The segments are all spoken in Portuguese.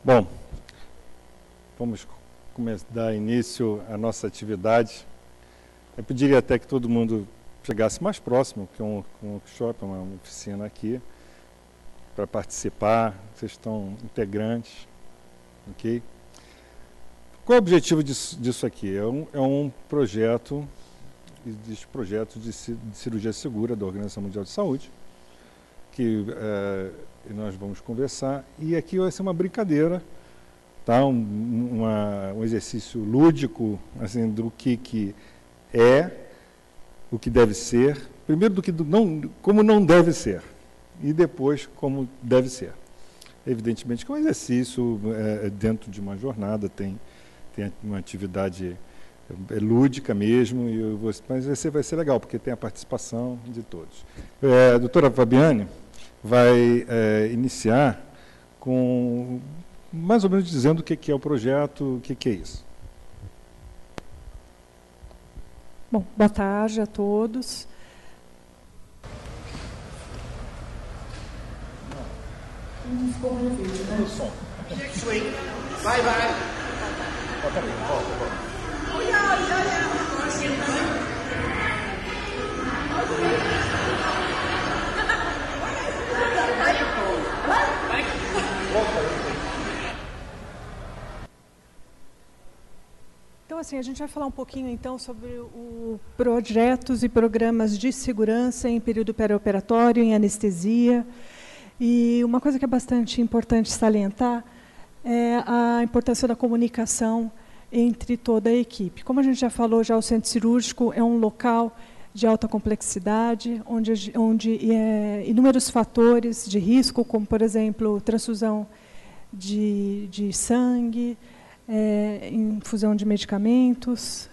Bom, vamos dar início à nossa atividade. Eu pediria até que todo mundo chegasse mais próximo, que é um workshop, uma oficina aqui, para participar. Vocês estão integrantes, ok? Qual é o objetivo disso aqui? É um projeto, existe projeto de cirurgia segura da Organização Mundial de Saúde, que nós vamos conversar, e aqui vai ser uma brincadeira, tá? Um exercício lúdico, assim, do que é, o que deve ser, primeiro como não deve ser, e depois como deve ser. Evidentemente que é um exercício dentro de uma jornada, tem uma atividade lúdica mesmo, mas vai ser legal, porque tem a participação de todos. A doutora Fabiane vai iniciar com mais ou menos dizendo o que é o projeto, o que é isso. Bom, boa tarde a todos. Next week. Bye bye. Então, assim, a gente vai falar um pouquinho, então, sobre os projetos e programas de segurança em período pré-operatório, em anestesia. E uma coisa que é bastante importante salientar é a importância da comunicação entre toda a equipe. Como a gente já falou, já o centro cirúrgico é um local de alta complexidade, onde inúmeros fatores de risco, como, por exemplo, transfusão de sangue, infusão de medicamentos,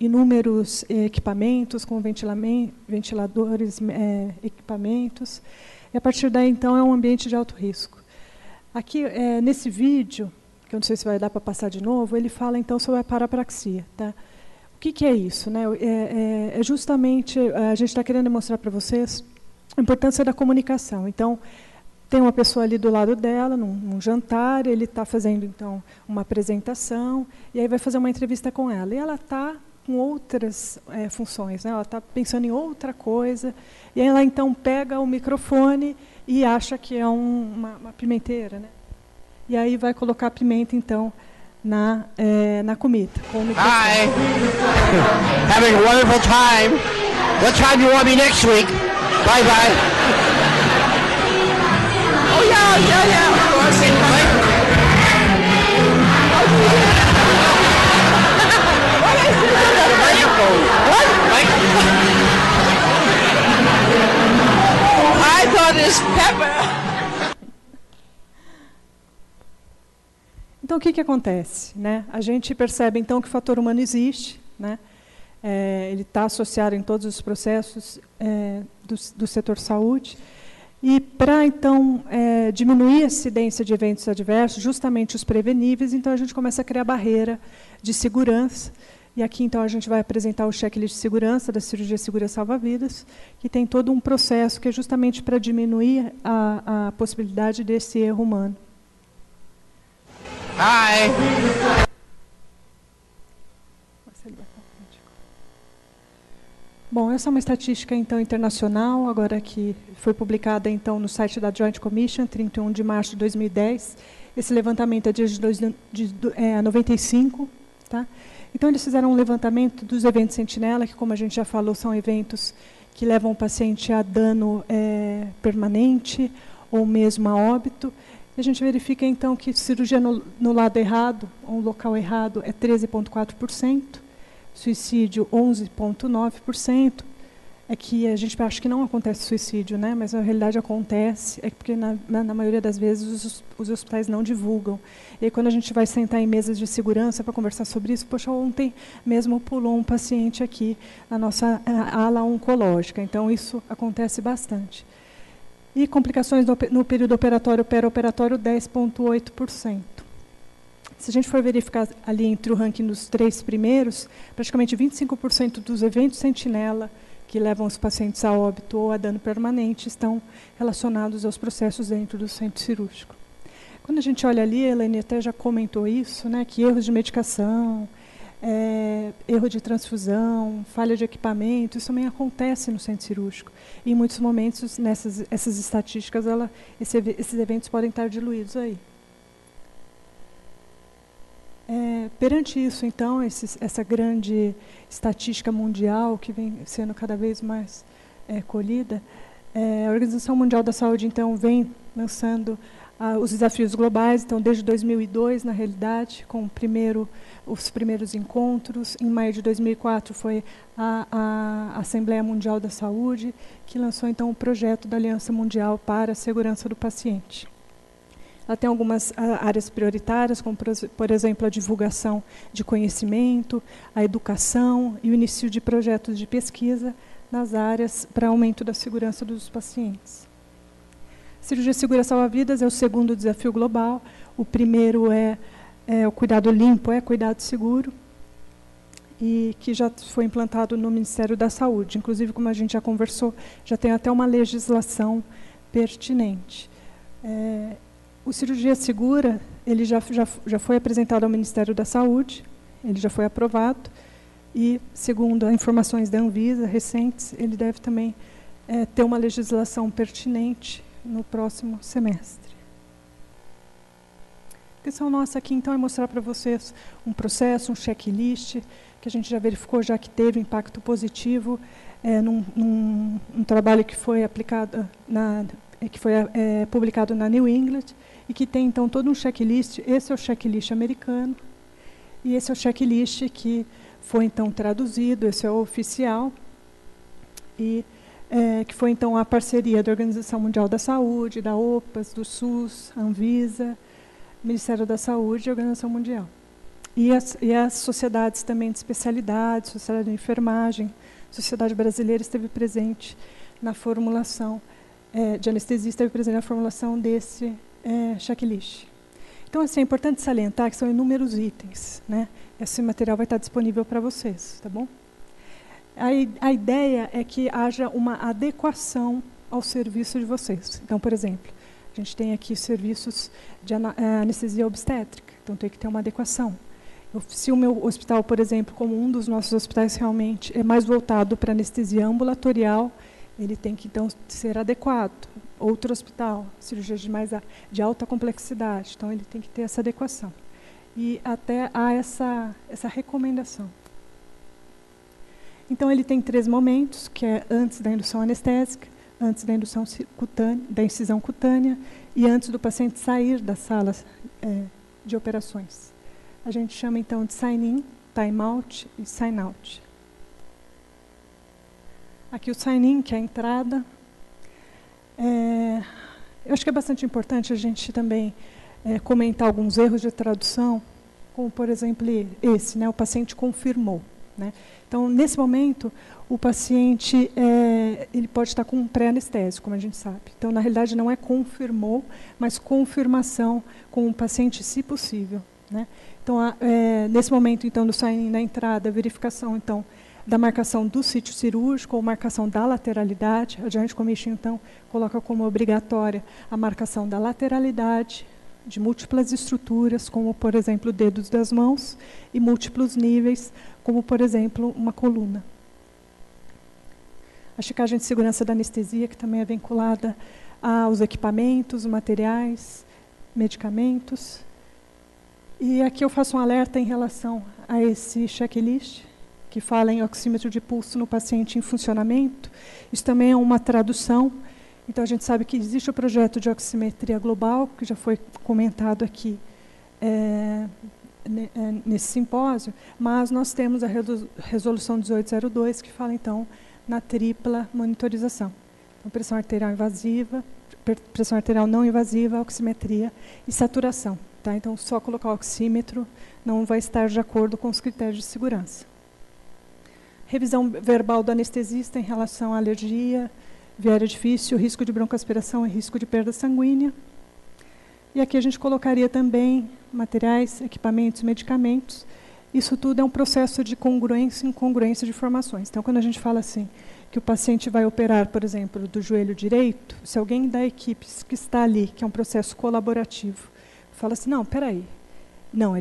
inúmeros equipamentos, como ventiladores, equipamentos. E, a partir daí, então, é um ambiente de alto risco. Aqui, nesse vídeo, que eu não sei se vai dar para passar de novo, ele fala, então, sobre a parapraxia. Tá? O que é isso? Né? Justamente, a gente está querendo mostrar para vocês a importância da comunicação. Então, tem uma pessoa ali do lado dela, num jantar, ele está fazendo, então, uma apresentação, e aí vai fazer uma entrevista com ela. E ela está com outras funções, né? Ela está pensando em outra coisa, e aí ela, então, pega o microfone e acha que é uma pimenteira, né? E aí vai colocar a pimenta, então, na comida. Hi! Having a wonderful time. What time do you want me next week? Bye bye. Oh yeah, of course. I thought it was pepper. Então, o que acontece? Né? A gente percebe, então, que o fator humano existe, né? Ele está associado em todos os processos do setor saúde. E, para, então, diminuir a incidência de eventos adversos, justamente os preveníveis, então, a gente começa a criar barreira de segurança. E aqui, então, a gente vai apresentar o checklist de segurança da cirurgia segura salva-vidas, que tem todo um processo que é justamente para diminuir a possibilidade desse erro humano. Hi! Bom, essa é uma estatística, então, internacional, agora que foi publicada, então, no site da Joint Commission, 31 de março de 2010. Esse levantamento é de 95, tá? Então, eles fizeram um levantamento dos eventos sentinela, que, como a gente já falou, são eventos que levam o paciente a dano permanente ou mesmo a óbito. A gente verifica, então, que cirurgia no lado errado, ou no local errado, é 13,4%, suicídio 11,9%. É que a gente acha que não acontece suicídio, né? Mas na realidade acontece, porque na maioria das vezes os hospitais não divulgam. E aí, quando a gente vai sentar em mesas de segurança para conversar sobre isso, poxa, ontem mesmo pulou um paciente aqui na nossa ala oncológica. Então, isso acontece bastante. E complicações no período operatório, pré-operatório, 10,8%. Se a gente for verificar ali entre o ranking dos 3 primeiros, praticamente 25% dos eventos sentinela que levam os pacientes a óbito ou a dano permanente estão relacionados aos processos dentro do centro cirúrgico. Quando a gente olha ali, a Elaine até já comentou isso, né, que erros de medicação, erro de transfusão, falha de equipamento, isso também acontece no centro cirúrgico. E em muitos momentos, essas estatísticas, esses eventos podem estar diluídos aí. Perante isso, então, essa grande estatística mundial que vem sendo cada vez mais colhida, a Organização Mundial da Saúde, então, vem lançando os desafios globais, então, desde 2002, na realidade, com os primeiros encontros. Em maio de 2004 foi a Assembleia Mundial da Saúde, que lançou, então, o projeto da Aliança Mundial para a Segurança do Paciente. Ela tem algumas áreas prioritárias, como, por exemplo, a divulgação de conhecimento, a educação e o início de projetos de pesquisa nas áreas para aumento da segurança dos pacientes. Cirurgia Segura Salva-Vidas é o segundo desafio global. O primeiro é o cuidado limpo, cuidado seguro, e que já foi implantado no Ministério da Saúde. Inclusive, como a gente já conversou, já tem até uma legislação pertinente. O Cirurgia Segura, ele já foi apresentado ao Ministério da Saúde, ele já foi aprovado, e, segundo as informações da Anvisa recentes, ele deve também ter uma legislação pertinente no próximo semestre. A intenção nossa aqui, então, é mostrar para vocês um processo, um checklist, que a gente já verificou, já que teve impacto positivo num trabalho que foi aplicado publicado na New England, e que tem, então, todo um checklist. Esse é o checklist americano, e esse é o checklist que foi, então, traduzido, esse é o oficial, e que foi, então, a parceria da Organização Mundial da Saúde, da OPAS, do SUS, Anvisa, Ministério da Saúde e Organização Mundial. E as sociedades também de especialidades, Sociedade de Enfermagem, Sociedade Brasileira esteve presente na formulação, de anestesia esteve presente na formulação desse checklist. Então, assim, é importante salientar que são inúmeros itens, né? Esse material vai estar disponível para vocês, tá bom? A ideia é que haja uma adequação ao serviço de vocês. Então, por exemplo, a gente tem aqui serviços de anestesia obstétrica, então tem que ter uma adequação. Se o meu hospital, por exemplo, como um dos nossos hospitais realmente é mais voltado para anestesia ambulatorial, ele tem que, então, ser adequado. Outro hospital, cirurgia de alta complexidade, então ele tem que ter essa adequação. E até há essa recomendação. Então, ele tem 3 momentos, que é antes da indução anestésica, antes da indução cutânea, da incisão cutânea e antes do paciente sair da sala de operações. A gente chama, então, de sign-in, time-out e sign-out. Aqui o sign-in, que é a entrada. Eu acho que é bastante importante a gente também comentar alguns erros de tradução, como, por exemplo, esse, né, o paciente confirmou. Né? Então, nesse momento, o paciente ele pode estar com um pré-anestésico, como a gente sabe. Então, na realidade, não é confirmou, mas confirmação com o paciente, se possível. Né? Então, nesse momento, então, do sign-in na entrada, verificação, então, da marcação do sítio cirúrgico ou marcação da lateralidade. A Joint Commission, então, coloca como obrigatória a marcação da lateralidade de múltiplas estruturas, como, por exemplo, dedos das mãos, e múltiplos níveis, como, por exemplo, uma coluna. A checagem de segurança da anestesia, que também é vinculada aos equipamentos, materiais, medicamentos. E aqui eu faço um alerta em relação a esse checklist, que fala em oxímetro de pulso no paciente em funcionamento. Isso também é uma tradução. Então, a gente sabe que existe o projeto de oximetria global, que já foi comentado aqui nesse simpósio, mas nós temos a resolução 1802, que fala, então, na tripla monitorização. Então, pressão arterial invasiva, pressão arterial não invasiva, oximetria e saturação. Tá? Então, só colocar o oxímetro não vai estar de acordo com os critérios de segurança. Revisão verbal do anestesista em relação à alergia, viária difícil, risco de broncoaspiração e risco de perda sanguínea. E aqui a gente colocaria também materiais, equipamentos, medicamentos. Isso tudo é um processo de congruência e incongruência de informações. Então, quando a gente fala assim, que o paciente vai operar, por exemplo, do joelho direito, se alguém da equipe que está ali, que é um processo colaborativo, fala assim, não, peraí. Não,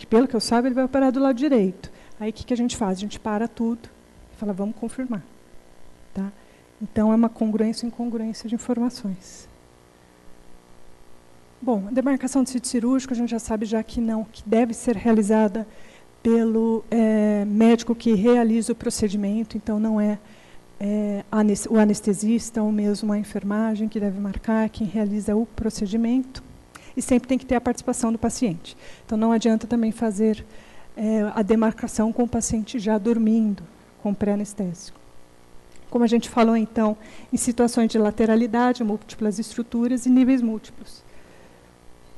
pelo que eu saiba, ele vai operar do lado direito. Aí, o que a gente faz? A gente para tudo e fala, vamos confirmar. Tá? Então, é uma congruência e incongruência de informações. Bom, a demarcação do sítio cirúrgico, a gente já sabe já que não, que deve ser realizada pelo médico que realiza o procedimento, então não é o anestesista ou mesmo a enfermagem que deve marcar, quem realiza o procedimento. E sempre tem que ter a participação do paciente. Então, não adianta também fazer a demarcação com o paciente já dormindo, com pré-anestésico. Como a gente falou, então, em situações de lateralidade, múltiplas estruturas e níveis múltiplos.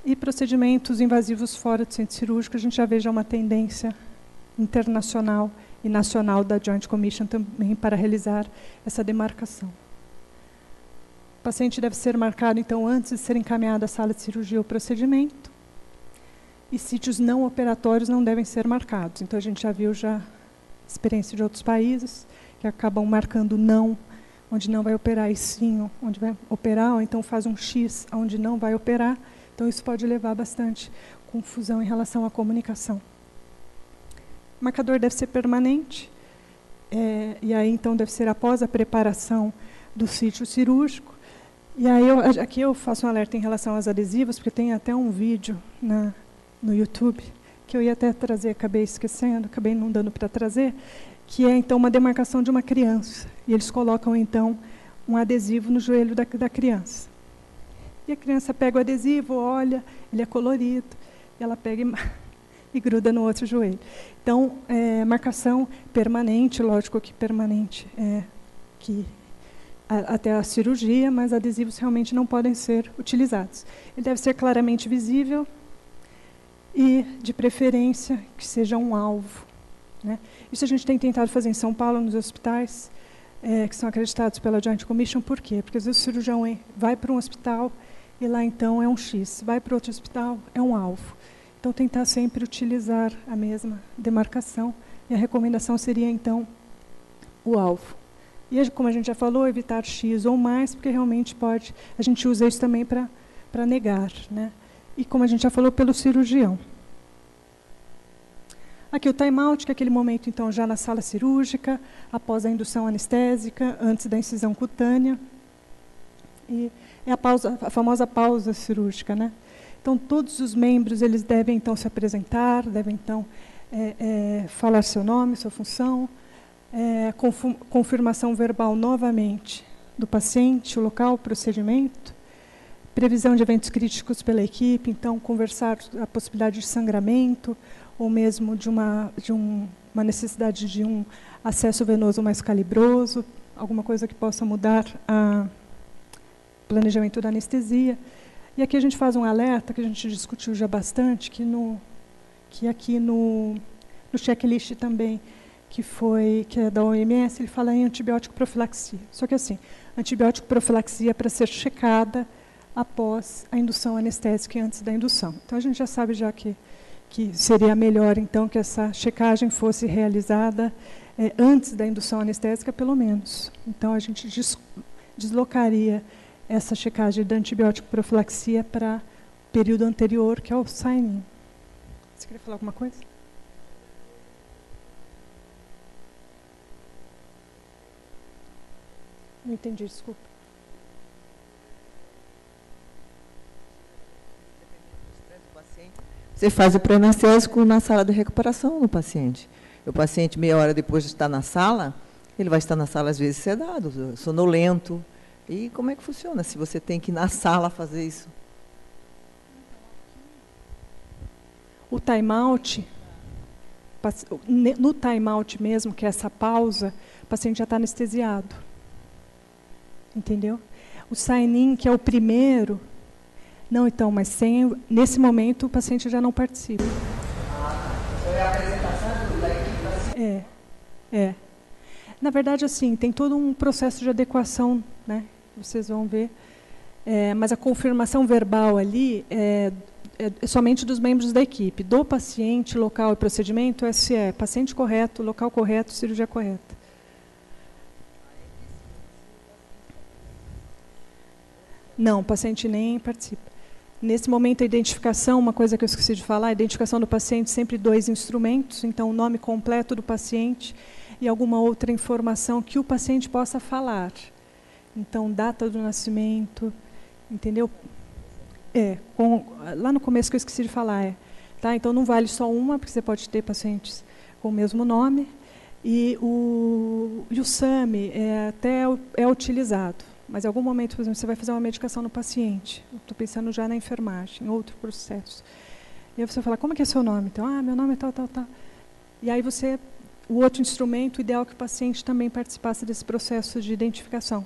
E procedimentos invasivos fora do centro cirúrgico, a gente já vê já uma tendência internacional e nacional da Joint Commission também para realizar essa demarcação. O paciente deve ser marcado, então, antes de ser encaminhado à sala de cirurgia ou procedimento. E sítios não operatórios não devem ser marcados. Então, a gente já viu experiência de outros países que acabam marcando não, onde não vai operar, e sim, onde vai operar, ou então faz um X, onde não vai operar. Então, isso pode levar bastante confusão em relação à comunicação. O marcador deve ser permanente, e aí, então, deve ser após a preparação do sítio cirúrgico. E aí, aqui eu faço um alerta em relação aos adesivos, porque tem até um vídeo no YouTube, que eu ia até trazer, acabei esquecendo, acabei não dando para trazer, que é, então, uma demarcação de uma criança. E eles colocam, então, um adesivo no joelho da criança. E a criança pega o adesivo, olha, ele é colorido, e ela pega e gruda no outro joelho. Então, marcação permanente, lógico que permanente até a cirurgia, mas adesivos realmente não podem ser utilizados. Ele deve ser claramente visível e, de preferência, que seja um alvo. Né? Isso a gente tem tentado fazer em São Paulo, nos hospitais, que são acreditados pela Joint Commission. Por quê? Porque às vezes o cirurgião vai para um hospital e lá, então, é um X. Vai para outro hospital, é um alvo. Então, tentar sempre utilizar a mesma demarcação. E a recomendação seria, então, o alvo. E, como a gente já falou, evitar X ou mais, porque realmente pode... A gente usa isso também para negar. Né? E, como a gente já falou, pelo cirurgião. Aqui o time-out, que é aquele momento, então, já na sala cirúrgica, após a indução anestésica, antes da incisão cutânea. E é a famosa pausa cirúrgica. Né? Então, todos os membros eles devem, então, se apresentar, devem, então, falar seu nome, sua função, confirmação verbal novamente do paciente, o local, o procedimento, previsão de eventos críticos pela equipe, então, conversar a possibilidade de sangramento, ou mesmo de uma necessidade de um acesso venoso mais calibroso, alguma coisa que possa mudar o planejamento da anestesia. E aqui a gente faz um alerta, que a gente discutiu já bastante, que aqui no checklist também, que é da OMS, ele fala em antibiótico profilaxia. Só que assim, antibiótico profilaxia é para ser checada após a indução anestésica e antes da indução. Então, a gente já sabe já que seria melhor, então, que essa checagem fosse realizada antes da indução anestésica, pelo menos. Então, a gente deslocaria essa checagem da antibiótico profilaxia para o período anterior, que é o sign-in. Você queria falar alguma coisa? Não entendi, desculpa. Você faz o pré-anestésico na sala de recuperação do paciente. O paciente, meia hora depois de estar na sala, ele vai estar na sala, às vezes, sedado, sonolento. E como é que funciona se você tem que ir na sala fazer isso? O time-out, no time-out mesmo, que é essa pausa, o paciente já está anestesiado. Entendeu? O sign-in, que é o primeiro... Não, então, mas nesse momento o paciente já não participa. É a apresentação da equipe? É. Na verdade, assim, tem todo um processo de adequação, né? Vocês vão ver. Mas a confirmação verbal ali é somente dos membros da equipe. Do paciente, local e procedimento, paciente correto, local correto, cirurgia correta. Não, o paciente nem participa. Nesse momento, a identificação, uma coisa que eu esqueci de falar, a identificação do paciente, sempre 2 instrumentos, então o nome completo do paciente e alguma outra informação que o paciente possa falar. Então, data do nascimento, entendeu? Lá no começo que eu esqueci de falar, tá? Então, não vale só uma, porque você pode ter pacientes com o mesmo nome. E o SAMI até é utilizado. Mas, em algum momento, por exemplo, você vai fazer uma medicação no paciente. Estou pensando já na enfermagem, em outro processo. E aí você fala, como é que é seu nome? Então, meu nome é tal, tal, tal. E aí o outro instrumento, o ideal é que o paciente também participasse desse processo de identificação,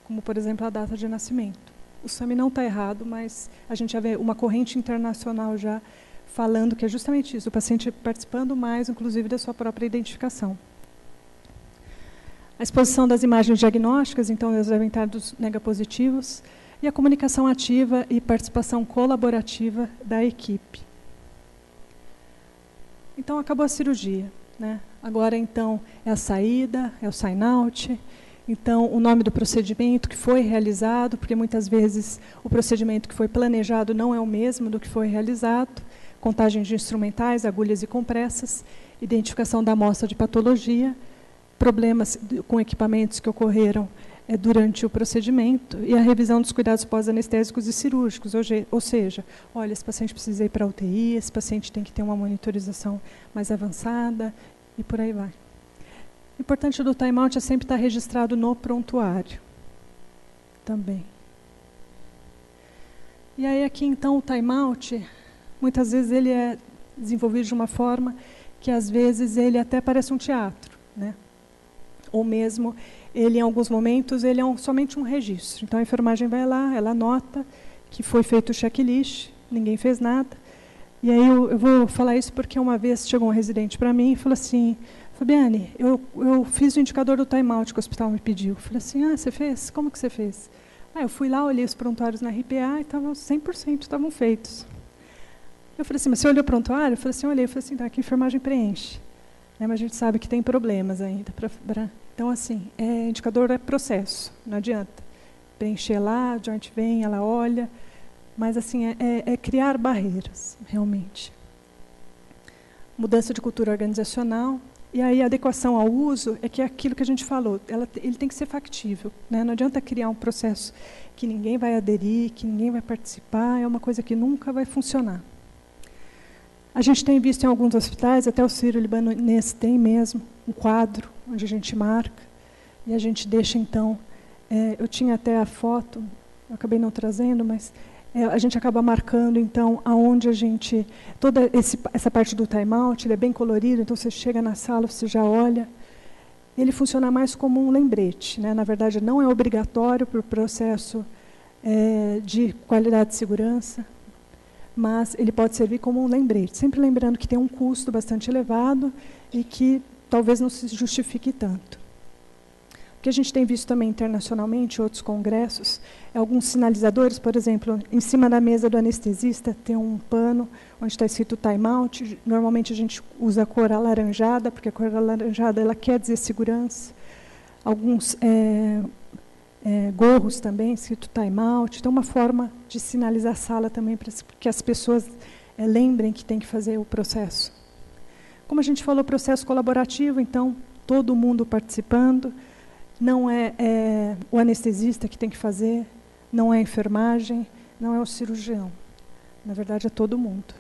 como, por exemplo, a data de nascimento. O SAMI não está errado, mas a gente já vê uma corrente internacional já falando que é justamente isso, o paciente participando mais, inclusive, da sua própria identificação. A exposição das imagens diagnósticas, então, elas devem estar dos negapositivos, e a comunicação ativa e participação colaborativa da equipe. Então, acabou a cirurgia, né? Agora, então, é a saída, é o sign-out. Então, o nome do procedimento que foi realizado, porque muitas vezes o procedimento que foi planejado não é o mesmo do que foi realizado, contagem de instrumentais, agulhas e compressas, identificação da amostra de patologia, problemas com equipamentos que ocorreram durante o procedimento e a revisão dos cuidados pós-anestésicos e cirúrgicos, ou seja, olha, esse paciente precisa ir para a UTI, esse paciente tem que ter uma monitorização mais avançada e por aí vai. O importante do time-out é sempre estar registrado no prontuário também. E aí aqui, então, o time-out, muitas vezes ele é desenvolvido de uma forma que, às vezes, ele até parece um teatro, né? Ou mesmo, ele, em alguns momentos, ele é somente um registro. Então, a enfermagem vai lá, ela anota que foi feito o checklist, ninguém fez nada. E aí eu vou falar isso porque uma vez chegou um residente para mim e falou assim, Fabiane, eu fiz o indicador do time-out que o hospital me pediu. Eu falei assim, você fez? Como que você fez? Eu fui lá, olhei os prontuários na RPA e estavam 100% estavam feitos. Eu falei assim, mas você olhou o prontuário? Eu falei assim, olhei. Eu falei assim, tá, que a enfermagem preenche. Mas a gente sabe que tem problemas ainda. Então, assim, indicador é processo, não adianta. Preencher lá, a joint vem, ela olha, mas assim, é criar barreiras, realmente. Mudança de cultura organizacional, e aí a adequação ao uso é que é aquilo que a gente falou, ele tem que ser factível, né? Não adianta criar um processo que ninguém vai aderir, que ninguém vai participar, é uma coisa que nunca vai funcionar. A gente tem visto em alguns hospitais, até o Sírio-Libanês tem mesmo, um quadro onde a gente marca, e a gente deixa, então, eu tinha até a foto, eu acabei não trazendo, mas a gente acaba marcando, então, aonde a gente... Toda essa parte do time-out, ele é bem colorido, então você chega na sala, você já olha. Ele funciona mais como um lembrete, né? Na verdade, não é obrigatório para o processo de qualidade de segurança, mas ele pode servir como um lembrete, sempre lembrando que tem um custo bastante elevado e que talvez não se justifique tanto. O que a gente tem visto também internacionalmente, outros congressos, é alguns sinalizadores, por exemplo, em cima da mesa do anestesista tem um pano onde está escrito time-out. Normalmente a gente usa a cor alaranjada, porque a cor alaranjada ela quer dizer segurança. Alguns gorros também, escrito time-out. Então, uma forma de sinalizar a sala também, para que as pessoas lembrem que tem que fazer o processo. Como a gente falou, processo colaborativo, então, todo mundo participando. Não é o anestesista que tem que fazer, não é a enfermagem, não é o cirurgião. Na verdade, é todo mundo.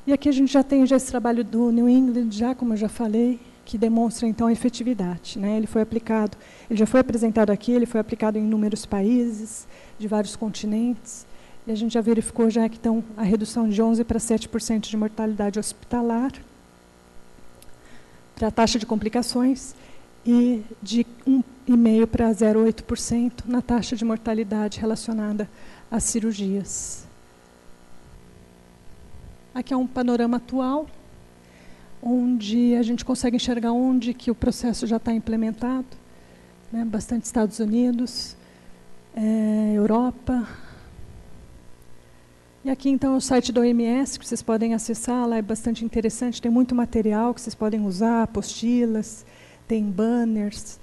E aqui a gente já tem esse trabalho do New England, como eu já falei, que demonstra, então, a efetividade, né? Ele já foi apresentado aqui, ele foi aplicado em inúmeros países, de vários continentes, e a gente já verificou já que, então, a redução de 11% para 7% de mortalidade hospitalar, para a taxa de complicações, e de 1,5% para 0,8% na taxa de mortalidade relacionada às cirurgias. Aqui é um panorama atual, onde a gente consegue enxergar onde que o processo já está implementado, né? Bastante Estados Unidos, Europa. E aqui, então, é o site do OMS, que vocês podem acessar, lá é bastante interessante, tem muito material que vocês podem usar, apostilas, tem banners,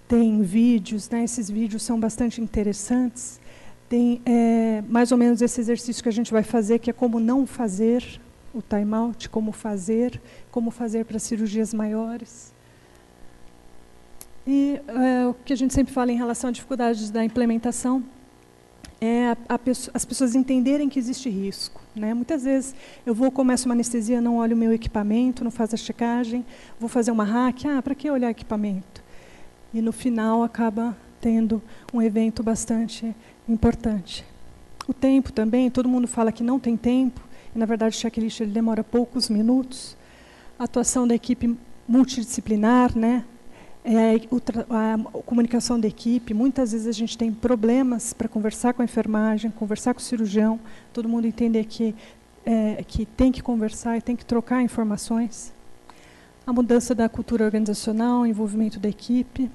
tem vídeos, né? Esses vídeos são bastante interessantes. Tem mais ou menos esse exercício que a gente vai fazer, que é como não fazer o time-out, como fazer para cirurgias maiores. E o que a gente sempre fala em relação a dificuldades da implementação é as pessoas entenderem que existe risco, né? Muitas vezes eu começo uma anestesia, não olho o meu equipamento, não faço a checagem, vou fazer uma hack, para que olhar equipamento? E no final acaba tendo um evento bastante importante. O tempo também, todo mundo fala que não tem tempo, e na verdade o checklist ele demora poucos minutos. A atuação da equipe multidisciplinar, né? A comunicação da equipe, muitas vezes a gente tem problemas para conversar com a enfermagem, conversar com o cirurgião, todo mundo entender que tem que conversar e tem que trocar informações. A mudança da cultura organizacional, o envolvimento da equipe,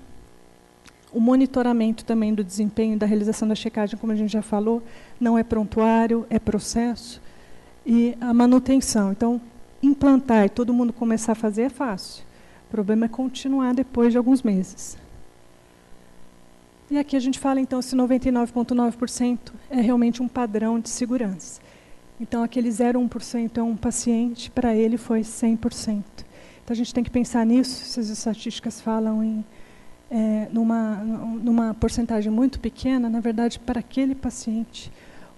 o monitoramento também do desempenho e da realização da checagem, como a gente já falou, não é prontuário, é processo, e a manutenção. Então, implantar e todo mundo começar a fazer é fácil. O problema é continuar depois de alguns meses. E aqui a gente fala, então, se 99,9% é realmente um padrão de segurança. Então, aquele 0,1% é um paciente, para ele foi 100%. Então, a gente tem que pensar nisso, se as estatísticas falam em numa porcentagem muito pequena, na verdade, para aquele paciente,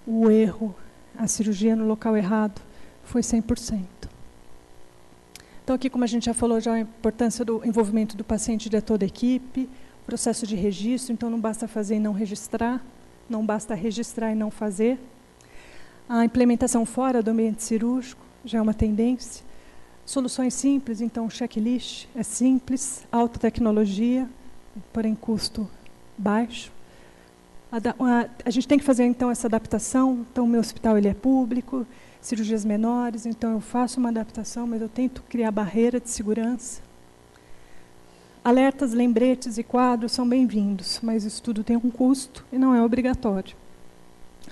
o erro, a cirurgia no local errado, foi 100%. Então, aqui, como a gente já falou, já a importância do envolvimento do paciente e de toda a equipe, processo de registro, então não basta fazer e não registrar, não basta registrar e não fazer. A implementação fora do ambiente cirúrgico já é uma tendência. Soluções simples, então o checklist é simples, alta tecnologia, porém custo baixo. A gente tem que fazer, então, essa adaptação. Então, o meu hospital ele é público, cirurgias menores, então eu faço uma adaptação, mas eu tento criar barreira de segurança. Alertas, lembretes e quadros são bem-vindos, mas isso tudo tem um custo e não é obrigatório.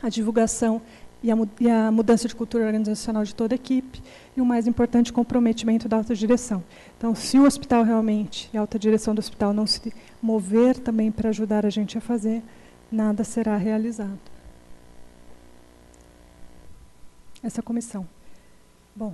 A divulgação e a mudança de cultura organizacional de toda a equipe e, o mais importante, o comprometimento da alta direção. Então, se o hospital realmente, e a alta direção do hospital não se mover também para ajudar a gente a fazer, nada será realizado. Essa comissão. Bom,